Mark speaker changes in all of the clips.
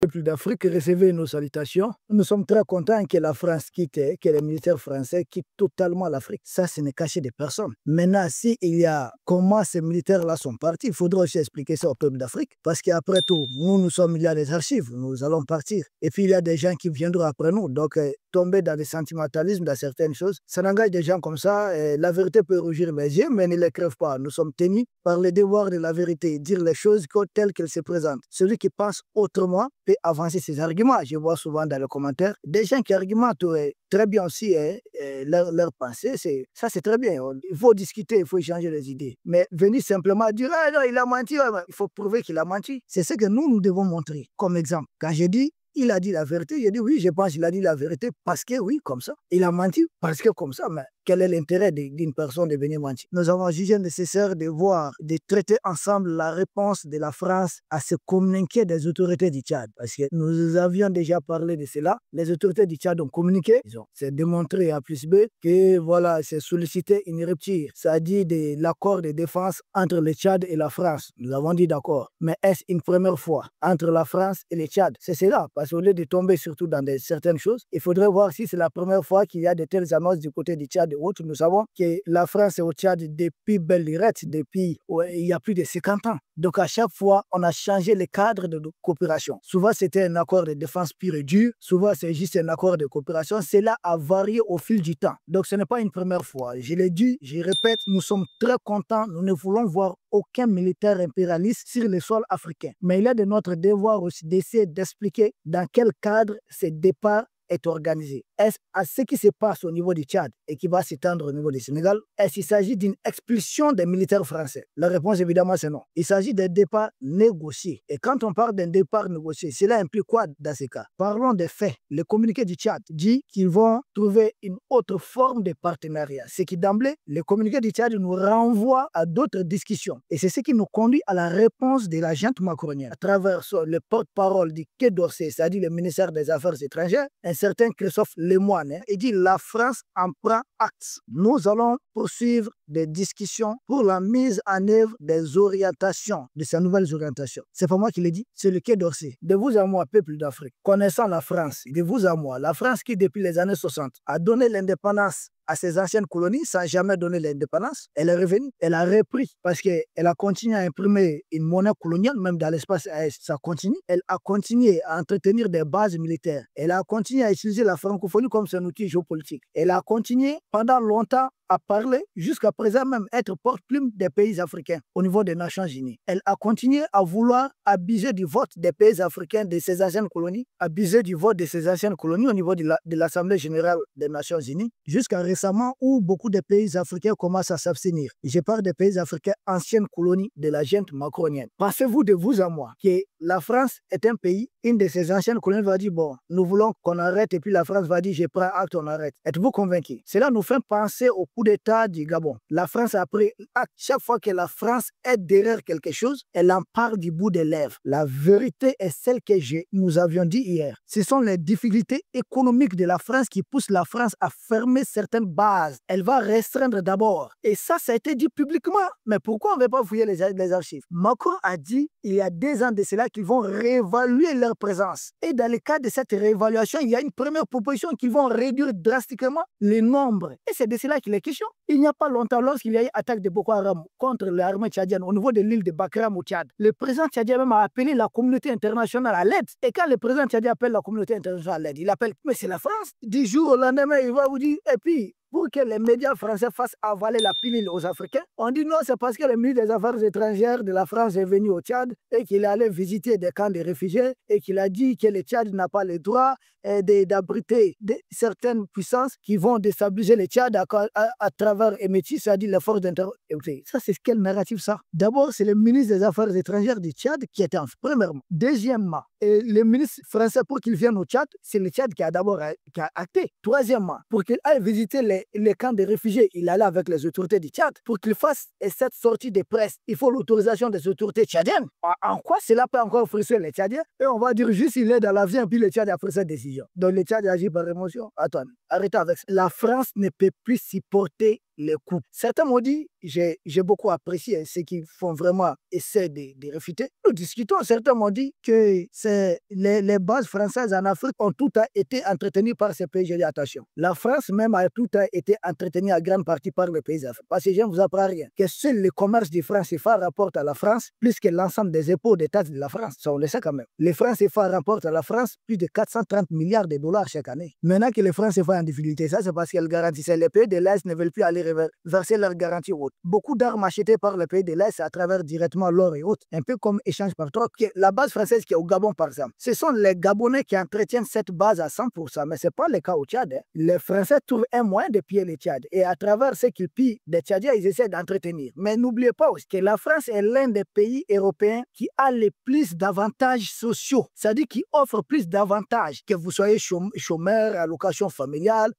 Speaker 1: peuple d'Afrique, recevez nos salutations. Nous sommes très contents que la France quitte, que les militaires français quittent totalement l'Afrique. Ça, ce n'est caché des personnes. Maintenant, s'il y a comment ces militaires-là sont partis, il faudra aussi expliquer ça au peuple d'Afrique. Parce qu'après tout, nous sommes, il y a des archives, nous allons partir. Et puis, il y a des gens qui viendront après nous. Donc, tomber dans des sentimentalismes, dans certaines choses, ça n'engage des gens comme ça. La vérité peut rougir mes yeux, mais ne les crève pas. Nous sommes tenus par le devoir de la vérité, dire les choses telles qu'elles se présentent. Celui qui pense autrement peut avancer ses arguments. Je vois souvent dans les commentaires des gens qui argumentent très bien aussi leur pensée. Ça, c'est très bien. Il faut discuter, il faut échanger les idées. Mais venir simplement dire, ah non, il a menti, il faut prouver qu'il a menti. C'est ce que nous devons montrer comme exemple. Quand je dis, il a dit la vérité, j'ai dit oui, je pense qu'il a dit la vérité parce que oui, comme ça. Il a menti parce que comme ça, mais quel est l'intérêt d'une personne de venir mentir? Nous avons jugé nécessaire de voir, de traiter ensemble la réponse de la France à ce communiqué des autorités du Tchad. Parce que nous avions déjà parlé de cela. Les autorités du Tchad ont communiqué. C'est démontré à plus B que voilà, c'est sollicité une rupture. Ça dit de l'accord de défense entre le Tchad et la France. Nous avons dit d'accord. Mais est-ce une première fois entre la France et le Tchad? C'est cela. Parce qu'au lieu de tomber surtout dans certaines choses, il faudrait voir si c'est la première fois qu'il y a de telles annonces du côté du Tchad. Nous savons que la France est au Tchad depuis belle lurette, depuis il y a plus de 50 ans. Donc à chaque fois, on a changé le cadre de coopération. Souvent, c'était un accord de défense pur et dur. Souvent, c'est juste un accord de coopération. Cela a varié au fil du temps. Donc ce n'est pas une première fois. Je l'ai dit, je répète, nous sommes très contents. Nous ne voulons voir aucun militaire impérialiste sur le sol africain. Mais il est de notre devoir aussi d'essayer d'expliquer dans quel cadre ce départ est organisé. Est-ce à ce qui se passe au niveau du Tchad et qui va s'étendre au niveau du Sénégal, est-ce qu'il s'agit d'une expulsion des militaires français? La réponse évidemment c'est non. Il s'agit d'un départ négocié. Et quand on parle d'un départ négocié, cela implique quoi dans ce cas? Parlons des faits. Le communiqué du Tchad dit qu'ils vont trouver une autre forme de partenariat. Ce qui d'emblée, le communiqué du Tchad nous renvoie à d'autres discussions. Et c'est ce qui nous conduit à la réponse de la junte macronienne. À travers le porte-parole du Quai d'Orsay, c'est-à-dire le ministère des Affaires étrangères, un certain Christophe Lemoine, il dit la France en prend acte. Nous allons poursuivre des discussions pour la mise en œuvre des orientations, de ces nouvelles orientations. C'est pas moi qui l'ai dit, c'est le Quai d'Orsay. De vous à moi, peuple d'Afrique, connaissant la France, de vous à moi, la France qui depuis les années 60 a donné l'indépendance à ses anciennes colonies sans jamais donner l'indépendance. Elle est revenue, elle a repris parce qu'elle a continué à imprimer une monnaie coloniale, même dans l'espace AES, ça continue. Elle a continué à entretenir des bases militaires. Elle a continué à utiliser la francophonie comme son outil géopolitique. Elle a continué pendant longtemps à parler, jusqu'à présent même être porte-plume des pays africains au niveau des Nations Unies. Elle a continué à vouloir abuser du vote des pays africains de ses anciennes colonies, abuser du vote de ses anciennes colonies au niveau de l'Assemblée générale des Nations Unies, jusqu'à récemment où beaucoup de pays africains commencent à s'abstenir. Je parle des pays africains anciennes colonies de la junte macronienne. Pensez-vous de vous à moi que la France est un pays, une de ses anciennes colonies va dire bon, nous voulons qu'on arrête et puis la France va dire je prends acte, on arrête. Êtes-vous convaincu? Cela nous fait penser au coup d'État du Gabon. La France a pris acte. Chaque fois que la France est derrière quelque chose, elle en parle du bout des lèvres. La vérité est celle que nous avions dit hier. Ce sont les difficultés économiques de la France qui poussent la France à fermer certaines bases. Elle va restreindre d'abord. Et ça a été dit publiquement. Mais pourquoi on ne va pas fouiller les archives? Macron a dit il y a 2 ans de cela qu'ils vont réévaluer leur présence. Et dans le cadre de cette réévaluation, il y a une première proposition qu'ils vont réduire drastiquement les nombres. Et c'est de cela qu'il est question. Il n'y a pas longtemps, lorsqu'il y a eu attaque de Boko Haram contre l'armée tchadienne au niveau de l'île de Bakram au Tchad, le président tchadien même a appelé la communauté internationale à l'aide. Et quand le président tchadien appelle la communauté internationale à l'aide, il appelle, mais c'est la France. 10 jours au lendemain, il va vous dire, et puis, pour que les médias français fassent avaler la pilule aux Africains, on dit non, c'est parce que le ministre des Affaires étrangères de la France est venu au Tchad et qu'il allait visiter des camps de réfugiés et qu'il a dit que le Tchad n'a pas le droit d'abriter certaines puissances qui vont déstabiliser le Tchad à travers Emeti, c'est-à-dire les forces d'intervention. Ça, c'est quel narratif ça? D'abord, c'est le ministre des Affaires étrangères du Tchad qui est en premièrement. Deuxièmement, le ministre français, pour qu'il vienne au Tchad, c'est le Tchad qui a d'abord acté. Troisièmement, pour qu'il aille visiter les camps de réfugiés, il allait avec les autorités du Tchad. Pour qu'il fasse cette sortie de presse, il faut l'autorisation des autorités tchadiennes. En quoi cela peut encore frustrer les Tchadiens? Et on va dire juste il est dans l'avion, puis le Tchad a pris cette décision. Donc le Tchad agit par émotion. Attends, arrêtez avec ça. La France ne peut plus supporter les coupes. Certains m'ont dit, j'ai beaucoup apprécié ceux qui font vraiment essayer de réfuter. Nous discutons, certains m'ont dit que les bases françaises en Afrique ont tout été entretenues par ces pays. J'ai dit attention. La France même a tout été entretenue en grande partie par les pays africains. Parce que je ne vous apprends rien. Que seul le commerce du franc CFA rapporte à la France plus que l'ensemble des impôts des taxes de la France. Ça, on le sait quand même. Les francs CFA rapportent à la France plus de 430 milliards de dollars chaque année. Maintenant que les francs CFA en difficulté, ça c'est parce qu'elles garantissaient. Les pays de l'Est ne veulent plus aller verser leurs garanties hautes. Beaucoup d'armes achetées par les pays de l'Est à travers directement l'or et autres. Un peu comme échange par troc. La base française qui est au Gabon par exemple. Ce sont les Gabonais qui entretiennent cette base à 100%. Mais ce n'est pas le cas au Tchad. Hein. Les Français trouvent un moyen de piller les Tchad. Et à travers ce qu'ils pillent des Tchadiens, ils essaient d'entretenir. Mais n'oubliez pas aussi que la France est l'un des pays européens qui a le plus d'avantages sociaux. C'est-à-dire qui offre plus d'avantages. Que vous soyez chômeur, allocation familiale,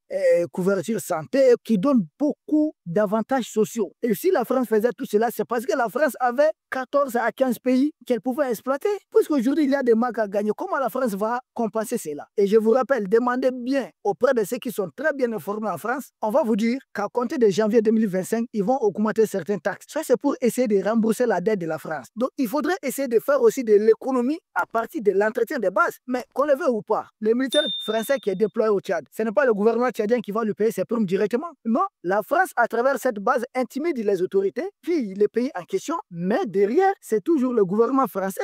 Speaker 1: couverture santé, qui donne beaucoup d'avantages sociaux. Et si la France faisait tout cela, c'est parce que la France avait 14 à 15 pays qu'elle pouvait exploiter. Puisqu'aujourd'hui, il y a des marques à gagner. Comment la France va compenser cela? Et je vous rappelle, demandez bien auprès de ceux qui sont très bien informés en France, on va vous dire qu'à compter de janvier 2025, ils vont augmenter certaines taxes. Ça, c'est pour essayer de rembourser la dette de la France. Donc, il faudrait essayer de faire aussi de l'économie à partir de l'entretien des bases. Mais qu'on le veuille ou pas, le militaire français qui est déployé au Tchad, ce n'est pas le gouvernement tchadien qui va lui payer ses primes directement. Non, la France, à travers cette base, intimide les autorités, puis les pays en question, mais derrière, c'est toujours le gouvernement français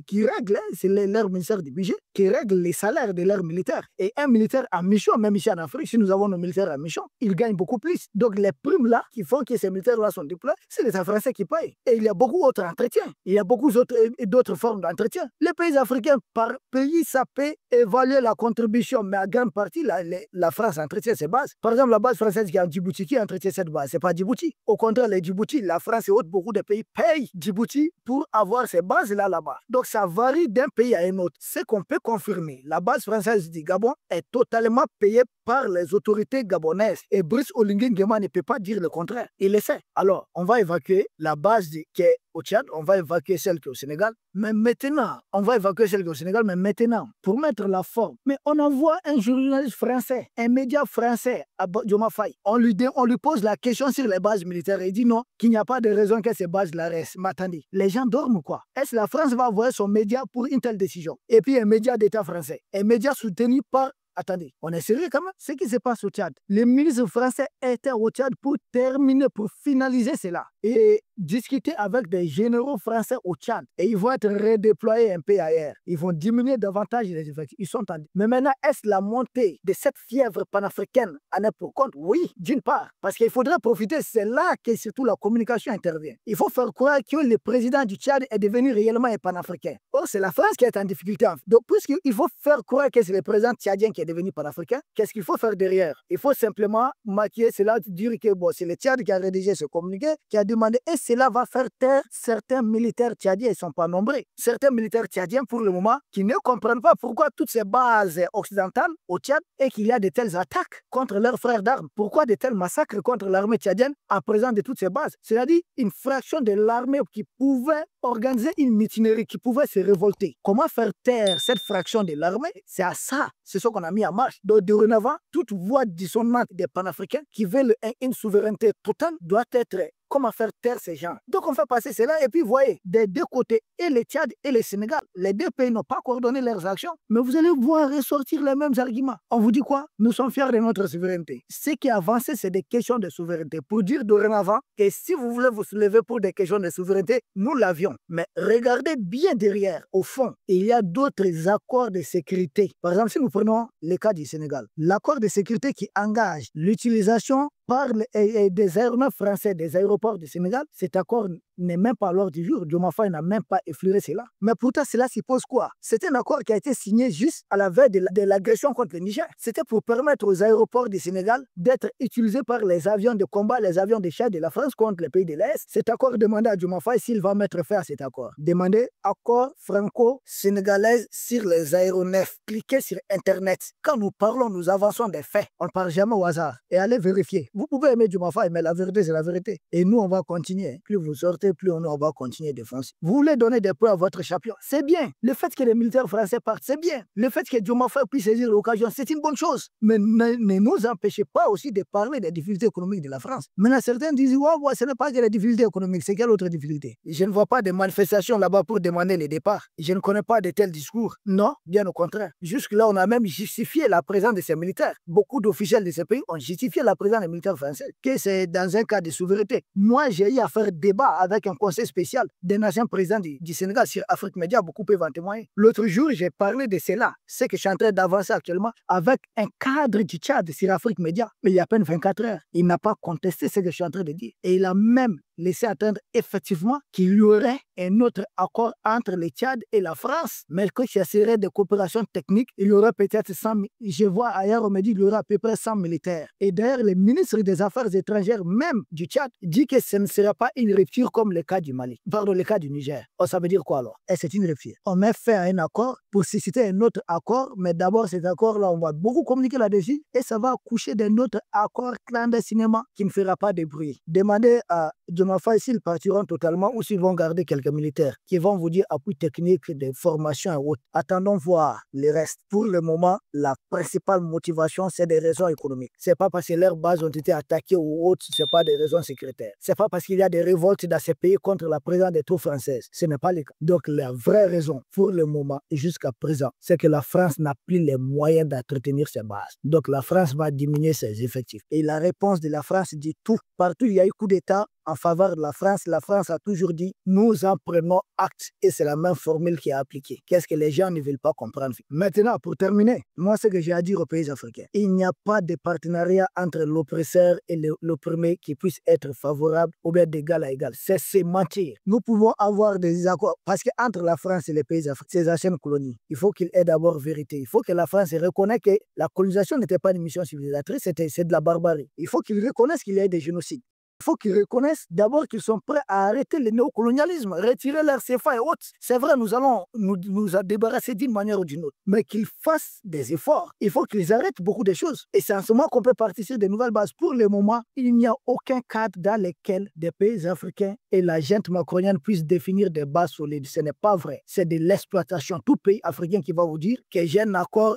Speaker 1: qui règle, c'est leur ministère du budget, qui règle les salaires de leurs militaires. Et un militaire en mission, même ici en Afrique, si nous avons nos militaires en mission, ils gagnent beaucoup plus. Donc les primes là qui font que ces militaires-là sont déployés, c'est les Français qui payent. Et il y a beaucoup d'autres entretiens. Il y a beaucoup d'autres formes d'entretien. Les pays africains, par pays, ça peut évaluer la contribution, mais à grande partie, la France entretient ses bases. Par exemple, la base française qui est en Djibouti, qui entretient cette base, c'est pas Djibouti. Au contraire, les Djibouti, la France et autres, beaucoup de pays payent Djibouti pour avoir ces bases-là là-bas. Donc ça varie d'un pays à un autre. Ce qu'on peut confirmer, la base française du Gabon est totalement payée par les autorités gabonaises. Et Brice Oligui Nguema ne peut pas dire le contraire. Il le sait. Alors, on va évacuer la base qui est au Tchad, on va évacuer celle qui est au Sénégal. Mais maintenant, on va évacuer celle qui est au Sénégal, mais maintenant, pour mettre la forme, mais on envoie un journaliste français, un média français à Diomaye Faye. On lui pose la question sur les bases militaires. Il dit non, qu'il n'y a pas de raison que ces bases-là restent. Mais attendez, les gens dorment ou quoi? Est-ce que la France va envoyer son média pour une telle décision? Et puis un média d'État français, un média soutenu par... Attendez, on est sérieux quand même? Ce qui se passe au Tchad. Les ministres français étaient au Tchad pour terminer, pour finaliser cela. Et discuter avec des généraux français au Tchad. Et ils vont être redéployés un peu ailleurs. Ils vont diminuer davantage les effectifs. Ils sont tendus. Mais maintenant, est-ce la montée de cette fièvre panafricaine en est pour compte? Oui, d'une part. Parce qu'il faudrait profiter, c'est là que surtout la communication intervient. Il faut faire croire que le président du Tchad est devenu réellement un panafricain. Or, c'est la France qui est en difficulté. Donc, puisqu'il faut faire croire que c'est le président tchadien qui est devenu panafricain, qu'est-ce qu'il faut faire derrière? Il faut simplement maquiller cela, dire que bon, c'est le Tchad qui a rédigé ce communiqué, qui a demandé, et cela va faire taire certains militaires tchadiens, ils ne sont pas nombreux. Certains militaires tchadiens, pour le moment, qui ne comprennent pas pourquoi toutes ces bases occidentales au Tchad et qu'il y a de telles attaques contre leurs frères d'armes. Pourquoi de tels massacres contre l'armée tchadienne en présence de toutes ces bases? C'est-à-dire une fraction de l'armée qui pouvait organiser une mutinerie, qui pouvait se révolter. Comment faire taire cette fraction de l'armée? C'est à ça, c'est ce qu'on a mis en marche. Donc, dorénavant, toute voix dissonante des panafricains qui veulent une souveraineté totale doit être comment faire taire ces gens. Donc on fait passer cela et puis voyez, des deux côtés, et le Tchad et le Sénégal, les deux pays n'ont pas coordonné leurs actions, mais vous allez voir ressortir les mêmes arguments. On vous dit quoi? Nous sommes fiers de notre souveraineté. Ce qui est avancé, c'est des questions de souveraineté. Pour dire dorénavant que si vous voulez vous soulever pour des questions de souveraineté, nous l'avions. Mais regardez bien derrière, au fond, il y a d'autres accords de sécurité. Par exemple, si nous prenons le cas du Sénégal, l'accord de sécurité qui engage l'utilisation par des aéronefs français, des aéroports du Sénégal, cet accord n'est même pas à l'ordre du jour. Diomaye Faye n'a même pas effleuré cela. Mais pourtant, cela suppose quoi? C'est un accord qui a été signé juste à la veille de l'agression contre le Niger. C'était pour permettre aux aéroports du Sénégal d'être utilisés par les avions de combat, les avions de chasse de la France contre les pays de l'Est. Cet accord demandait à Diomaye Faye s'il va mettre fin à cet accord. Demandez accord franco-sénégalais sur les aéronefs. Cliquez sur Internet. Quand nous parlons, nous avançons des faits. On ne parle jamais au hasard. Et allez vérifier. Vous pouvez aimer Diomaye Faye, mais la vérité, c'est la vérité. Et nous, on va continuer. Plus vous sortez, plus on va continuer de défoncer. Vous voulez donner des points à votre champion, c'est bien. Le fait que les militaires français partent, c'est bien. Le fait que Diomaye Faye puisse saisir l'occasion, c'est une bonne chose. Mais ne nous empêchez pas aussi de parler des difficultés économiques de la France. Maintenant, certains disent, ouais, ce n'est pas que les difficultés économiques, c'est quelle autre difficulté? Je ne vois pas de manifestations là-bas pour demander les départs. Je ne connais pas de tels discours. Non, bien au contraire. Jusque-là, on a même justifié la présence de ces militaires. Beaucoup d'officiels de ces pays ont justifié la présence des militaires français, que c'est dans un cas de souveraineté. Moi, j'ai eu à faire débat avec un conseil spécial des anciens présidents du Sénégal sur Afrique Média, beaucoup peuvent en témoigner. L'autre jour, j'ai parlé de cela, c'est que je suis en train d'avancer actuellement avec un cadre du Tchad sur Afrique Média, mais il y a à peine 24 heures. Il n'a pas contesté ce que je suis en train de dire. Et il a même laisser attendre effectivement qu'il y aurait un autre accord entre le Tchad et la France, mais que ce serait des coopérations techniques. Il y aurait peut-être 100 000, je vois ailleurs, on me dit qu'il y aura à peu près 100 militaires. Et d'ailleurs, le ministre des Affaires étrangères même du Tchad dit que ce ne sera pas une rupture comme le cas du Mali, pardon, le cas du Niger. Oh, ça veut dire quoi alors? Et c'est une rupture. On met fin à un accord pour susciter un autre accord, mais d'abord cet accord-là, on va beaucoup communiquer là-dessus et ça va accoucher d'un autre accord clandestinement qui ne fera pas de bruit. Demandez à Diomaye Faye s'ils partiront totalement ou s'ils vont garder quelques militaires qui vont vous dire appui technique, de formation et autres. Attendons voir le reste. Pour le moment, la principale motivation, c'est des raisons économiques. C'est pas parce que leurs bases ont été attaquées ou autres, c'est pas des raisons sécuritaires. C'est pas parce qu'il y a des révoltes dans ces pays contre la présence des troupes françaises. Ce n'est pas le cas. Donc la vraie raison pour le moment et jusqu'à présent, c'est que la France n'a plus les moyens d'entretenir ses bases. Donc la France va diminuer ses effectifs. Et la réponse de la France dit tout. Partout il y a eu coup d'État en faveur de la France a toujours dit nous en prenons acte et c'est la même formule qui est appliquée. Qu'est-ce que les gens ne veulent pas comprendre? Maintenant, pour terminer, moi ce que j'ai à dire aux pays africains, il n'y a pas de partenariat entre l'oppresseur et l'opprimé qui puisse être favorable ou bien d'égal à égal. C'est se mentir. Nous pouvons avoir des accords parce qu'entre la France et les pays africains, ces anciennes colonies, il faut qu'il y ait d'abord vérité. Il faut que la France reconnaisse que la colonisation n'était pas une mission civilisatrice, c'est de la barbarie. Il faut qu'ils reconnaissent qu'il y a des génocides. Il faut qu'ils reconnaissent d'abord qu'ils sont prêts à arrêter le néocolonialisme, retirer leur CFA et autres. C'est vrai, nous allons nous débarrasser d'une manière ou d'une autre, mais qu'ils fassent des efforts. Il faut qu'ils arrêtent beaucoup de choses. Et c'est en ce moment qu'on peut partir sur de nouvelles bases. Pour le moment, il n'y a aucun cadre dans lequel des pays africains et la junte macronienne puissent définir des bases solides. Ce n'est pas vrai. C'est de l'exploitation. Tout pays africain qui va vous dire que j'ai un accord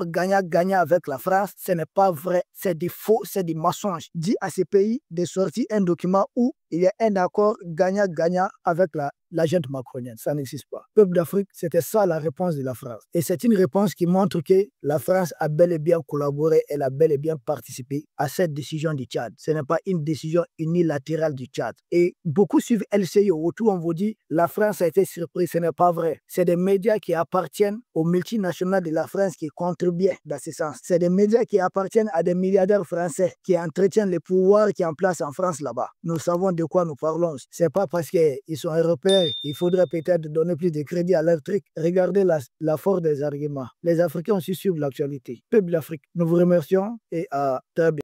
Speaker 1: gagnant-gagnant avec la France, ce n'est pas vrai. C'est du faux, c'est du mensonge. Dis à ces pays de sortir un document où il y a un accord gagnant-gagnant avec la junte macronienne. Ça n'existe pas. Peuple d'Afrique, c'était ça la réponse de la France. Et c'est une réponse qui montre que la France a bel et bien collaboré, elle a bel et bien participé à cette décision du Tchad. Ce n'est pas une décision unilatérale du Tchad. Et beaucoup suivent LCI. Autour, on vous dit la France a été surprise. Ce n'est pas vrai. C'est des médias qui appartiennent aux multinationales de la France qui contribuent dans ce sens. C'est des médias qui appartiennent à des milliardaires français qui entretiennent les pouvoirs qui sont en place en France là-bas. Nous savons de quoi nous parlons. C'est pas parce qu'ils sont européens il faudrait peut-être donner plus de crédit à leur truc. Regardez la force des arguments. Les Africains aussi suivent l'actualité. Peuple d'Afrique, nous vous remercions et à très bientôt.